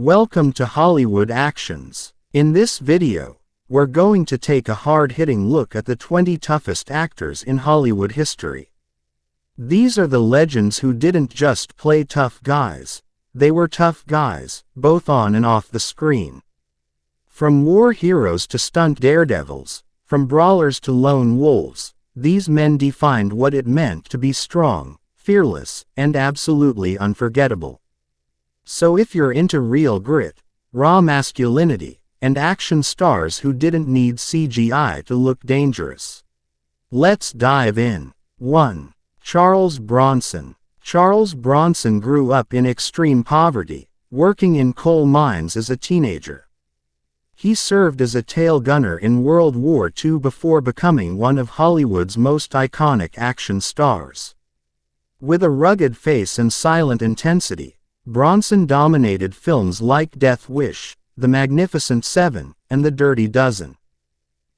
Welcome to Hollywood Actions. In this video, we're going to take a hard-hitting look at the 20 toughest actors in Hollywood history. These are the legends who didn't just play tough guys, they were tough guys, both on and off the screen. From war heroes to stunt daredevils, from brawlers to lone wolves, these men defined what it meant to be strong, fearless, and absolutely unforgettable. So if you're into real grit, raw masculinity, and action stars who didn't need CGI to look dangerous, let's dive in. 1. Charles Bronson. Charles Bronson grew up in extreme poverty, working in coal mines as a teenager. He served as a tail gunner in World War II before becoming one of Hollywood's most iconic action stars. With a rugged face and silent intensity, Bronson dominated films like Death Wish, The Magnificent Seven, and The Dirty Dozen.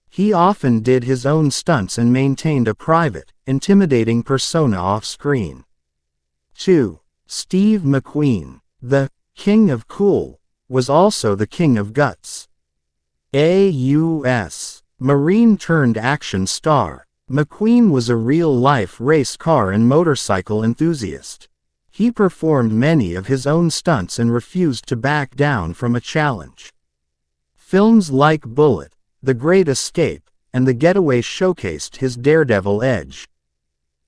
He often did his own stunts and maintained a private, intimidating persona off-screen. 2. Steve McQueen. The King of Cool was also the King of Guts. A U.S. Marine turned action star, McQueen was a real-life race car and motorcycle enthusiast. He performed many of his own stunts and refused to back down from a challenge. Films like Bullet, The Great Escape, and The Getaway showcased his daredevil edge.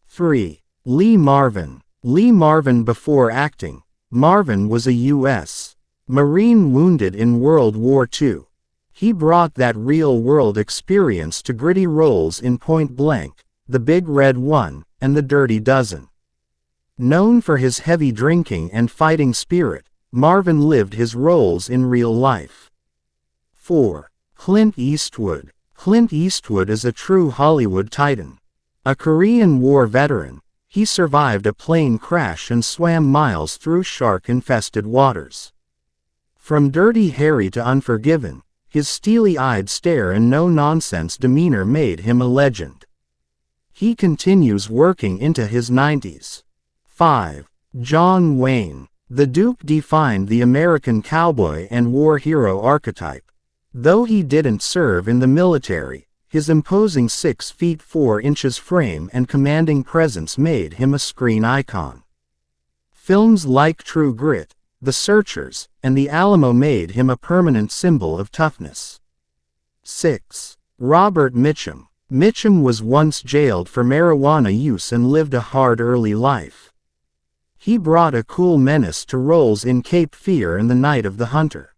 3. Lee Marvin. Lee Marvin. Before acting, Marvin was a U.S. Marine wounded in World War II. He brought that real-world experience to gritty roles in Point Blank, The Big Red One, and The Dirty Dozen. Known for his heavy drinking and fighting spirit, Marvin lived his roles in real life. 4. Clint Eastwood. Clint Eastwood is a true Hollywood titan. A Korean War veteran, he survived a plane crash and swam miles through shark-infested waters. From Dirty Harry to Unforgiven, his steely-eyed stare and no-nonsense demeanor made him a legend. He continues working into his 90s. 5. John Wayne. The Duke defined the American cowboy and war hero archetype. Though he didn't serve in the military, his imposing 6 feet 4 inches frame and commanding presence made him a screen icon. Films like True Grit, The Searchers, and The Alamo made him a permanent symbol of toughness. 6. Robert Mitchum. Mitchum was once jailed for marijuana use and lived a hard early life. He brought a cool menace to roles in Cape Fear and The Night of the Hunter.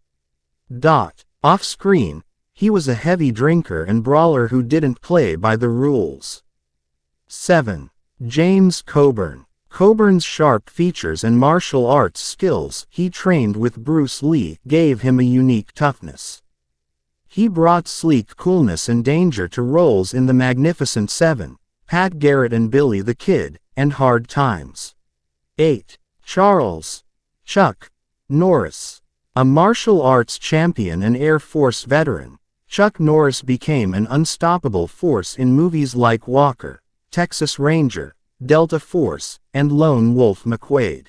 Off-screen, he was a heavy drinker and brawler who didn't play by the rules. 7. James Coburn. Coburn's sharp features and martial arts skills he trained with Bruce Lee gave him a unique toughness. He brought sleek coolness and danger to roles in The Magnificent Seven, Pat Garrett and Billy the Kid, and Hard Times. 8. Charles Chuck Norris. A martial arts champion and Air Force veteran, Chuck Norris became an unstoppable force in movies like Walker, Texas Ranger, Delta Force, and Lone Wolf McQuade.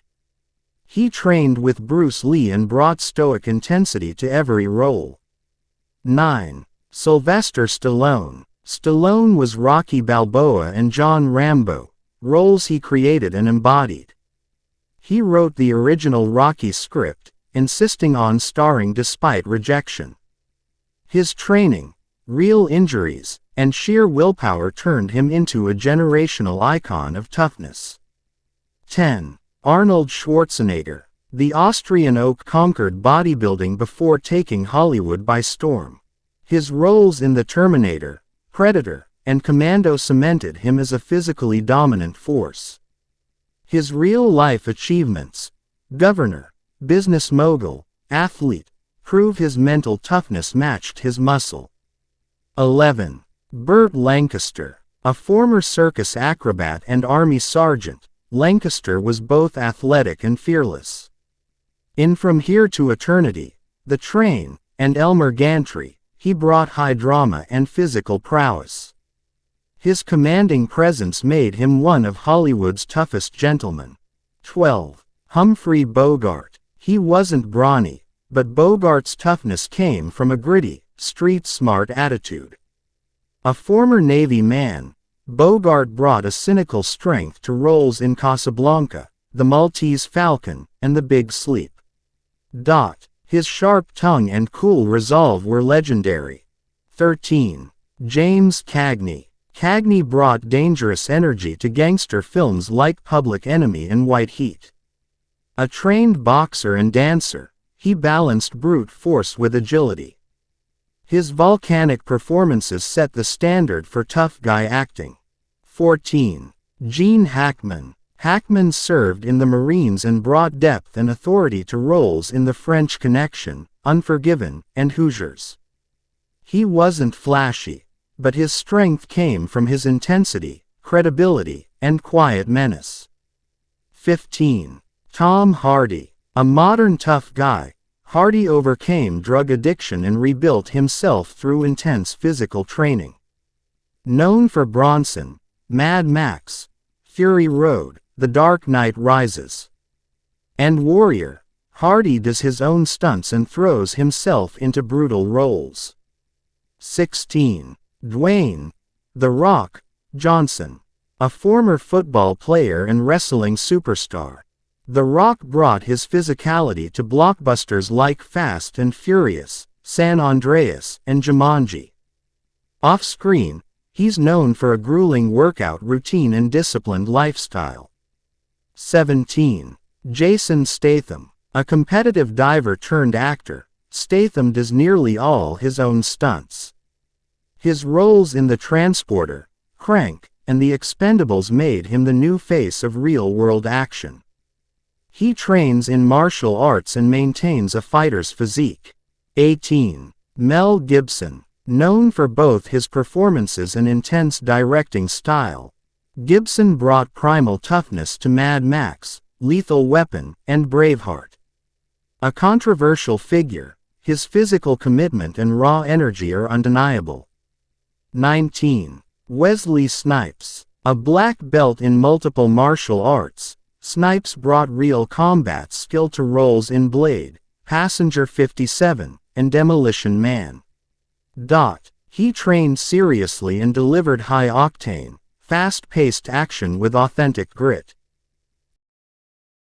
He trained with Bruce Lee and brought stoic intensity to every role. 9. Sylvester Stallone. Stallone was Rocky Balboa and John Rambo, roles he created and embodied. He wrote the original Rocky script, insisting on starring despite rejection. His training, real injuries, and sheer willpower turned him into a generational icon of toughness. 10. Arnold Schwarzenegger. The Austrian oak conquered bodybuilding before taking Hollywood by storm. His roles in The Terminator, Predator, and Commando cemented him as a physically dominant force. His real-life achievements, governor, business mogul, athlete, prove his mental toughness matched his muscle. 11. Bert Lancaster. A former circus acrobat and army sergeant, Lancaster was both athletic and fearless. In From Here to Eternity, The Train, and Elmer Gantry, he brought high drama and physical prowess. His commanding presence made him one of Hollywood's toughest gentlemen. 12. Humphrey Bogart. He wasn't brawny, but Bogart's toughness came from a gritty, street-smart attitude. A former Navy man, Bogart brought a cynical strength to roles in Casablanca, The Maltese Falcon, and The Big Sleep. His sharp tongue and cool resolve were legendary. 13. James Kagny. Kagny brought dangerous energy to gangster films like Public Enemy and White Heat. A trained boxer and dancer, he balanced brute force with agility. His volcanic performances set the standard for tough guy acting. 14. Gene Hackman. Hackman served in the Marines and brought depth and authority to roles in The French Connection, Unforgiven, and Hoosiers. He wasn't flashy, but his strength came from his intensity, credibility, and quiet menace. 15. Tom Hardy. A modern tough guy, Hardy overcame drug addiction and rebuilt himself through intense physical training. Known for Bronson, Mad Max, Fury Road, The Dark Knight Rises, and Warrior, Hardy does his own stunts and throws himself into brutal roles. 16. Dwayne "The Rock" Johnson. A former football player and wrestling superstar, The Rock brought his physicality to blockbusters like Fast and Furious, San Andreas, and Jumanji. Off-screen, he's known for a grueling workout routine and disciplined lifestyle. 17. Jason Statham. A competitive diver turned actor, Statham does nearly all his own stunts. His roles in The Transporter, Crank, and The Expendables made him the new face of real-world action. He trains in martial arts and maintains a fighter's physique. 18. Mel Gibson. Known for both his performances and intense directing style, Gibson brought primal toughness to Mad Max, Lethal Weapon, and Braveheart. A controversial figure, his physical commitment and raw energy are undeniable. 19. Wesley Snipes. A black belt in multiple martial arts, Snipes brought real combat skill to roles in Blade, Passenger 57, and Demolition Man. He trained seriously and delivered high-octane, fast-paced action with authentic grit.